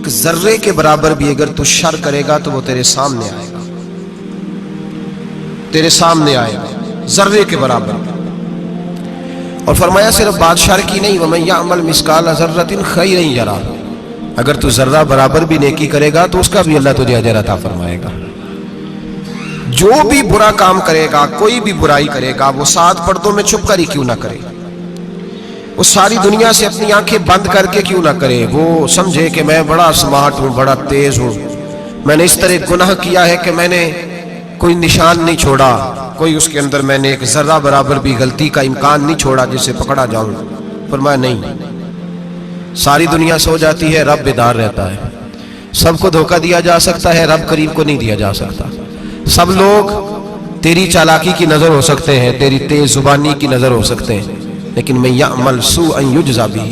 ایک ذرے کے برابر بھی اگر تو شر کرے گا تو وہ تیرے سامنے آئے گا، تیرے سامنے آئے گا ذرے کے برابر۔ اور فرمایا صرف بادشاہ کی نہیں، وَمَن يَعْمَلْ مِثْقَالَ ذَرَّةٍ خَيْرًا يَرَهُ، اگر تو ذرہ برابر بھی نیکی کرے گا تو اس کا بھی اللہ تجھے اجر عطا فرمائے گا۔ جو بھی برا کام کرے گا، کوئی بھی برائی کرے گا، وہ 7 پردوں میں چھپ کر ہی کیوں نہ کرے، وہ ساری دنیا سے اپنی آنکھیں بند کر کے کیوں نہ کرے، وہ سمجھے کہ میں بڑا سمارٹ ہوں، بڑا تیز ہوں، میں نے اس طرح گناہ کیا ہے کہ میں نے کوئی نشان نہیں چھوڑا، کوئی اس کے اندر میں نے ایک ذرہ برابر بھی غلطی کا امکان نہیں چھوڑا جس سے پکڑا جاؤں۔ فرمایا نہیں، ساری دنیا سو جاتی ہے، رب بیدار رہتا ہے۔ سب کو دھوکہ دیا جا سکتا ہے، رب قریب کو نہیں دیا جا سکتا۔ سب لوگ تیری چالاکی کی نظر ہو سکتے ہیں، تیری تیز زبانی کی نظر ہو سکتے ہیں، لیکن میں یعمل سوءا یجزا بہ،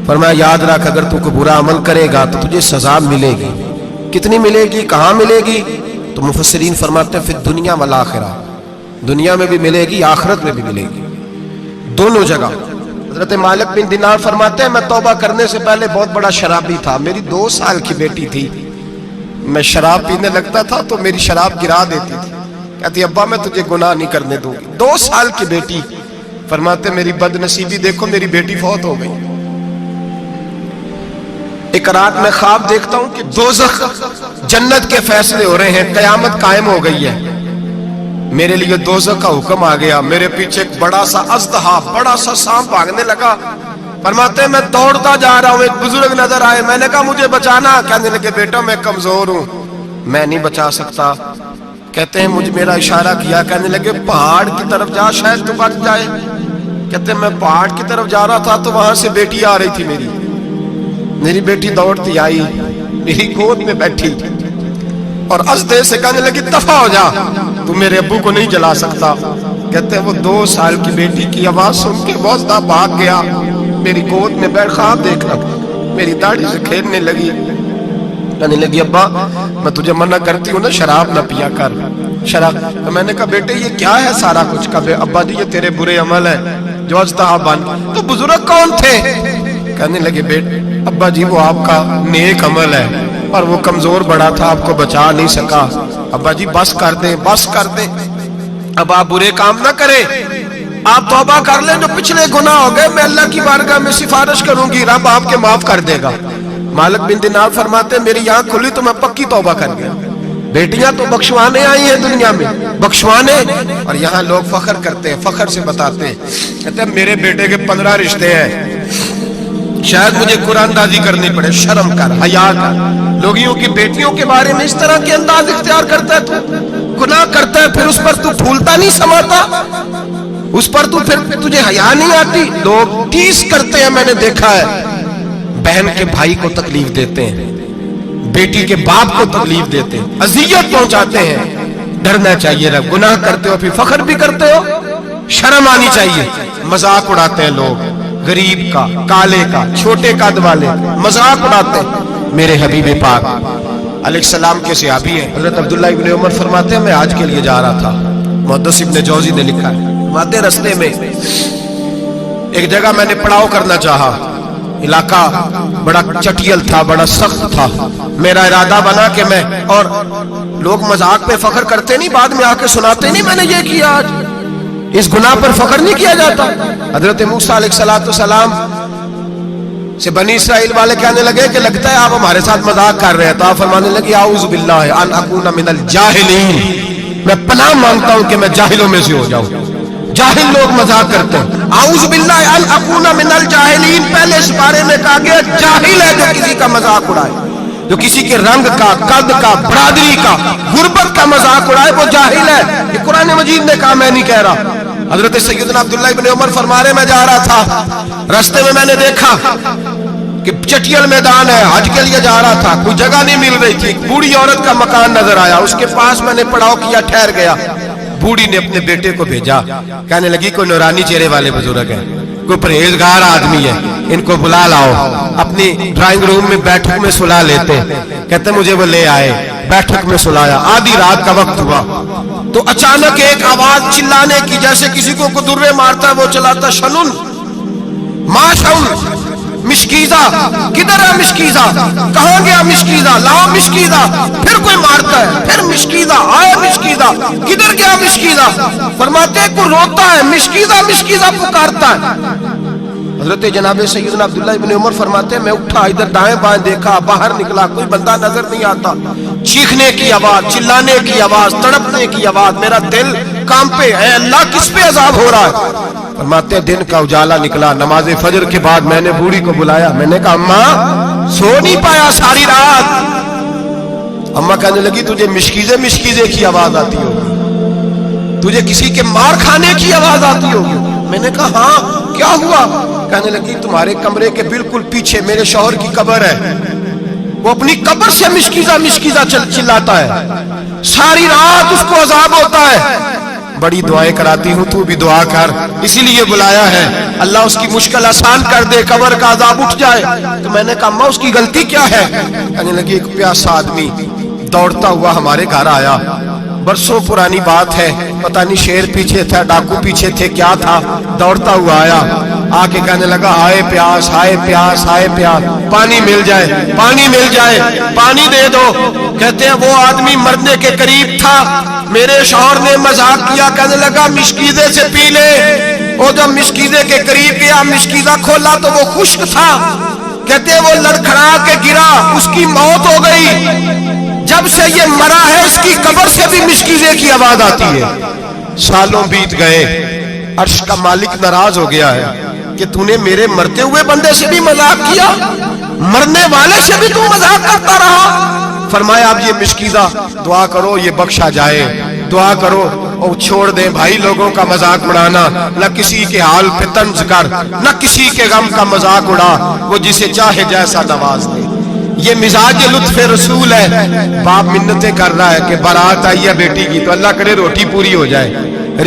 فرمایا یاد رکھ اگر تو کوئی برا عمل کرے گا تو تجھے سزا ملے گی۔ کتنی ملے گی، کہاں ملے گی؟ تو مفسرین فرماتے ہیں فی الدنیا والآخرہ، دنیا میں بھی ملے گی، آخرت میں بھی ملے گی، دونوں جگہ۔ حضرت مالک بن دینار فرماتے ہیں میں توبہ کرنے سے پہلے بہت بڑا شرابی تھا، میری 2 سال کی بیٹی تھی، میں شراب پینے لگتا تھا تو میری شراب گرا دیتی تھی، کہتی ابا میں تجھے گناہ نہیں کرنے دوں گی۔ 2 سال کی بیٹی، فرماتے میری بد نصیبی دیکھو میری بیٹی فوت ہو گئی۔ ایک رات میں خواب دیکھتا ہوں کہ دوزخ جنت کے فیصلے ہو رہے ہیں، قیامت قائم ہو گئی ہے، میرے لیے دوزخ کا حکم آ گیا، میرے پیچھے ایک بڑا سا اژدہا، بڑا سا سانپ بھاگنے لگا۔ فرماتے ہیں میں دوڑتا جا رہا ہوں، ایک بزرگ نظر آئے، میں نے کہا مجھے بچانا، کہنے لگے بیٹا میں کمزور ہوں، میں نہیں بچا سکتا۔ کہتے ہیں مجھے میرا اشارہ کیا، کہنے لگے پہاڑ کی طرف جا شاید تو بچ جائے۔ کہتے ہیں میں پہاڑ کی طرف جا رہا تھا تو وہاں سے بیٹی آ رہی تھی، میری بیٹی دوڑتی آئی، میری گود میں بیٹھی اور اژدہے سے کہنے لگی دفع ہو جا، تو میرے ابو کو نہیں جلا سکتا۔ کہتے ہیں وہ 2 سال کی بیٹی کی آواز سن کے بہت بھاگ گیا، میری گود میں بیٹھ خواب دیکھنا، میری داڑھی سے کھیلنے لگی، کہنے لگی ابا میں تجھے منع کرتی ہوں نا شراب نہ پیا کر، شراب۔ تو میں نے کہا بیٹے یہ کیا ہے سارا کچھ؟ کہا ابا جی یہ تیرے برے عمل ہے جو اژدہا بن۔ تو بزرگ کون تھے؟ کہنے لگے بیٹے ابا جی وہ آپ کا نیک عمل ہے، اور وہ کمزور بڑا تھا، آپ کو بچا نہیں سکا۔ ابا جی بس کر دیں، بس کر دیں، اب آپ برے کام نہ کریں، آپ توبہ کر لیں، جو پچھلے گناہ ہو گئے میں اللہ کی بارگاہ میں سفارش کروں گی، رب آپ کے معاف کر دے گا۔ مالک بن دینار فرماتے ہیں میری آنکھ کھلی تو میں پکی توبہ کر گیا۔ بیٹیاں تو بخشوانے آئی ہیں دنیا میں، بخشوانے، اور یہاں لوگ فخر کرتے ہیں، فخر سے بتاتے ہیں، کہتے ہیں میرے بیٹے کے 15 رشتے ہیں، شاید مجھے قرآن اندازی کرنی پڑے، شرم کر، حیا کر، لوگیوں کی بیٹیوں کے بارے میں اس طرح کے انداز اختیار کرتا ہے، تو گناہ کرتا ہے پھر اس پر تو پھولتا نہیں سماتا، اس پر تو پھر تجھے حیا نہیں آتی۔ لوگ ٹیس کرتے ہیں، میں نے دیکھا ہے، بہن کے بھائی کو تکلیف دیتے ہیں، بیٹی کے باپ کو تکلیف دیتے ہیں، اذیت پہنچاتے ہیں۔ ڈرنا چاہیے، رب گناہ کرتے ہو پھر فخر بھی کرتے ہو، شرم آنی چاہیے۔ مذاق اڑاتے ہیں لوگ، غریب کا، کالے کا، چھوٹے قد والے مذاق اڑاتے ہیں۔ میرے حبیب پاک علیہ السلام کے صحابی ہیں حضرت عبداللہ ابن عمر فرماتے ہیں میں حج کے لیے جا رہا تھا، محدث ابن جوزی نے لکھا ہے، مادے رستے میں ایک جگہ میں نے پڑاؤ کرنا چاہا، علاقہ بڑا چٹیل تھا، بڑا سخت تھا، میرا ارادہ بنا کہ میں، اور لوگ مذاق پہ فخر کرتے نہیں، بعد میں آ کے سناتے نہیں میں نے یہ کیا، آج اس گناہ پر فخر نہیں کیا جاتا۔ حضرت موسیٰ علیہ السلام سے بنی اسرائیل والے کہنے لگے کہ لگتا ہے آپ ہمارے ساتھ مذاق کر رہے ہیں، تو آپ فرمانے لگے اعوذ باللہ ان اکون من الجاہلین، میں پناہ مانگتا ہوں کہ میں جاہلوں میں سے ہو جاؤں۔ جاہل لوگ مذاق کرتے ہیں، اعوذ باللہ ان اکون من الجاہلین، پہلے اس بارے میں کہا گیا جاہل ہے جو کسی کا مذاق اڑائے، جو کسی کے رنگ کا، قد کا، برادری کا، غربت کا مذاق اڑائے وہ جاہل ہے۔ یہ قرآن مجید نے کہا، میں نہیں کہہ رہا۔ حضرت سیدنا عبداللہ ابن عمر فرما رہے میں جا رہا تھا، راستے میں نے دیکھا کہ چٹیل میدان ہے، حج کے لیے جا رہا تھا، کوئی جگہ نہیں مل رہی تھی، بوڑھی عورت کا مکان نظر آیا، اس کے پاس میں نے پڑاؤ کیا، ٹھہر گیا۔ بوڑھی نے اپنے بیٹے کو بھیجا، کہنے لگی کوئی نورانی چہرے والے بزرگ ہیں، کوئی پرہیزگار آدمی ہے، ان کو بلا لاؤ، اپنی ڈرائنگ روم میں بیٹھک میں سلا لیتے۔ کہتے مجھے وہ لے آئے، بیٹھک میں سلایا، آدھی رات کا وقت ہوا تو اچانک ایک آواز چلانے کی، جیسے کسی کو درے مارتا ہے وہ چلاتا، شنن ما شنن، مشکیزہ کدھر ہے مشکیزہ؟ کہاں گیا مشکیزہ؟ لاؤ مشکیزہ۔ پھر کوئی مارتا ہے، پھر مشکیزہ آیا مشکیزہ، کدھر گیا مشکیزہ؟ فرماتے ہیں کوئی روتا ہے، مشکیزہ مشکیزہ پکارتا ہے۔ حضرت جناب سیدنا عبداللہ ابن عمر فرماتے ہیں میں اٹھا، ادھر دائیں بائیں دیکھا، باہر نکلا، کوئی بندہ نظر نہیں آتا، چیخنے کی آواز، چلانے کی آواز، تڑپنے کی آواز، میرا دل کانپے، اے اللہ کس پہ عذاب ہو رہا ہے؟ فرماتے ہیں دن کا اجالا نکلا، نماز فجر کے بعد میں نے بوڑھی کو بلایا، میں نے کہا اماں سو نہیں پایا ساری رات؟ اماں کہنے لگی تجھے مشکیزے مشکیزے کی آواز آتی ہوگی، تجھے کسی کے مار کھانے کی آواز آتی ہوگی۔ میں نے کہا ہاں کیا ہوا؟ کہنے لگی تمہارے کمرے کے بالکل پیچھے میرے شوہر کی قبر ہے، وہ اپنی قبر سے مشکیزہ مشکیزہ چلاتا ہے، ساری رات اس کو عذاب ہوتا ہے۔ بڑی دعائیں کراتی ہوں، تو بھی دعا کر، اسی لیے بلایا ہے، اللہ اس کی مشکل آسان کر دے، قبر کا عذاب اٹھ جائے۔ تو میں نے کہا اماں اس کی غلطی کیا ہے؟ کہنے لگی ایک پیاسا آدمی دوڑتا ہوا ہمارے گھر آیا، برسوں پرانی بات ہے، پتہ نہیں شیر پیچھے تھا، ڈاکو پیچھے تھے، کیا تھا، دوڑتا ہوا آیا، آ کے کہنے لگا ہائے پیاس ہائے پیاس ہائے پیاس، پانی مل جائے پانی مل جائے، پانی دے دو۔ کہتے ہیں وہ آدمی مرنے کے قریب تھا، میرے شوہر نے مذاق کیا، کہنے لگا مشکیزے سے پی لے۔ وہ جب مشکیزے کے قریب گیا، مشکیزہ کھولا تو وہ خشک تھا، کہتے ہیں وہ لڑکھڑا کے گرا، اس کی موت ہو گئی۔ جب سے یہ مرا ہے اس کی قبر سے بھی مشکیزے کی آواز آتی ہے۔ سالوں بیت گئے، عرش کا مالک ناراض ہو گیا ہے کہ تو نے میرے مرتے ہوئے بندے سے بھی مذاق کیا، مرنے والے سے بھی تو مذاق کرتا رہا۔ فرمایا اب یہ مشکیزہ دعا کرو یہ بخشا جائے، دعا کرو اور چھوڑ دیں بھائی لوگوں کا مذاق اڑانا، نہ کسی کے حال پہ طنز کر، نہ کسی کے غم کا مذاق اڑا، وہ جسے چاہے جیسا نواز دے۔ یہ مزاج لطف رسول ہے۔ باپ منتیں کر رہا ہے کہ بارات آئی ہے بیٹی کی تو اللہ کرے روٹی پوری ہو جائے،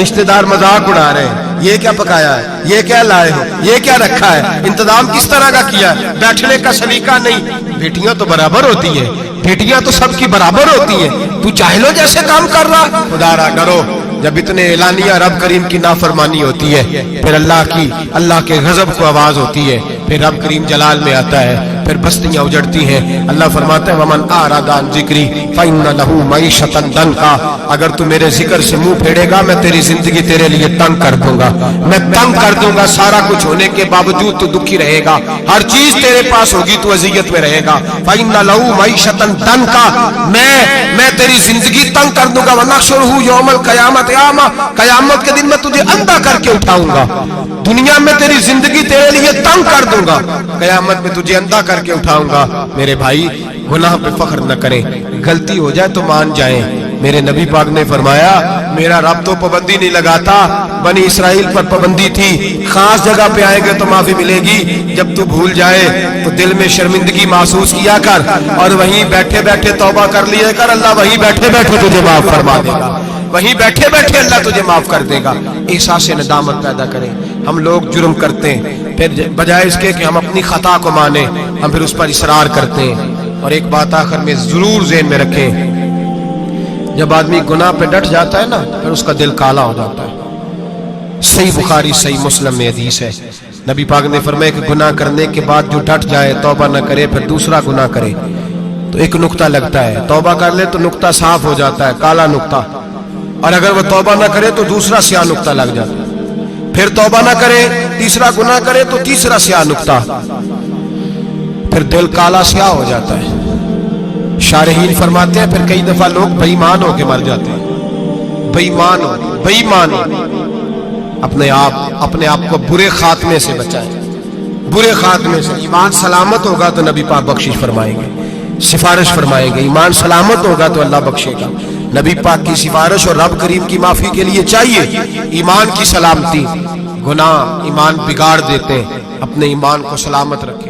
رشتہ دار مذاق اڑا رہے ہیں، یہ کیا پکایا ہے، یہ کیا لائے ہو، یہ کیا رکھا ہے، انتظام کس طرح کا کیا ہے، بیٹھنے کا سلیقہ نہیں۔ بیٹیاں تو برابر ہوتی ہیں، بیٹیاں تو سب کی برابر ہوتی ہیں، تو جاہلوں جیسے کام کر رہا۔ خدا را ڈرو، جب اتنے اعلانیہ رب کریم کی نافرمانی ہوتی ہے، پھر اللہ کے غضب کو آواز ہوتی ہے، پھر رب کریم جلال میں آتا ہے، پھر بستیاں اجڑتی ہیں۔ اللہ فرماتا ہے ومن اعرض عن ذکری فإن له معیشۃ ضنکا، اگر تو میرے ذکر سے منہ پھیرے گا میں تیری زندگی تیرے لیے تنگ کر دوں گا، میں تنگ کر دوں گا، سارا کچھ ہونے کے باوجود تو دکھی رہے گا، ہر چیز تیرے پاس ہوگی تو اذیت میں رہے گا۔ فإن له معیشۃ ضنکا، میں تیری زندگی تنگ کر دوں گا۔ ونحشرہ یوم القیامۃ اعمی، قیامت کے دن میں تجھے اندھا کر کے اٹھاؤں گا۔ دنیا میں تیری زندگی تیرے لیے تنگ کر دوں گا، قیامت میں تجھے اندھا کر کے اٹھاؤں گا۔ میرے بھائی گناہ پہ فخر نہ کریں، غلطی ہو جائے تو مان جائیں۔ میرے نبی پاک نے فرمایا میرا رب تو پابندی نہیں لگاتا، بنی اسرائیل پر پابندی تھی، خاص جگہ پہ آئیں گے تو معافی ملے گی، جب تو بھول جائے تو دل میں شرمندگی محسوس کیا کر اور وہیں بیٹھے بیٹھے توبہ کر لیا کر، اللہ وہیں بیٹھے بیٹھے تجھے معاف فرما دے گا، وہیں بیٹھے بیٹھے اللہ تجھے معاف کر دے گا۔ احساس ندامت پیدا کریں۔ ہم لوگ جرم کرتے ہیں، پھر بجائے اس کے کہ ہم اپنی خطا کو مانیں ہم پھر اس پر اصرار کرتے ہیں۔ اور ایک بات آخر میں ضرور ذہن میں رکھیں، جب آدمی گناہ پہ ڈٹ جاتا ہے نا پھر اس کا دل کالا ہو جاتا ہے۔ صحیح بخاری صحیح مسلم میں حدیث ہے، نبی پاک نے فرمایا کہ گناہ کرنے کے بعد جو ڈٹ جائے توبہ نہ کرے پھر دوسرا گناہ کرے تو ایک نقطہ لگتا ہے، توبہ کر لے تو نقطہ صاف ہو جاتا ہے، کالا نقطہ، اور اگر وہ توبہ نہ کرے تو دوسرا سیاہ نقطہ لگ جاتا ہے، پھر توبہ نہ کرے تیسرا گناہ کرے تو تیسرا سیاہ نقطہ، پھر دل کالا سیاہ ہو جاتا ہے۔ شارحین فرماتے ہیں پھر کئی دفعہ لوگ بے ایمان ہو کے مر جاتے ہیں، بے ایمان ہو۔ اپنے آپ کو برے خاتمے سے بچائیں، برے خاتمے سے۔ ایمان سلامت ہوگا تو نبی پاک بخشش فرمائیں گے، سفارش فرمائیں گے، ایمان سلامت ہوگا تو اللہ بخشے گا۔ نبی پاک کی سفارش اور رب کریم کی معافی کے لیے چاہیے ایمان کی سلامتی۔ گناہ ایمان بگاڑ دیتے ہیں، اپنے ایمان کو سلامت رکھیں۔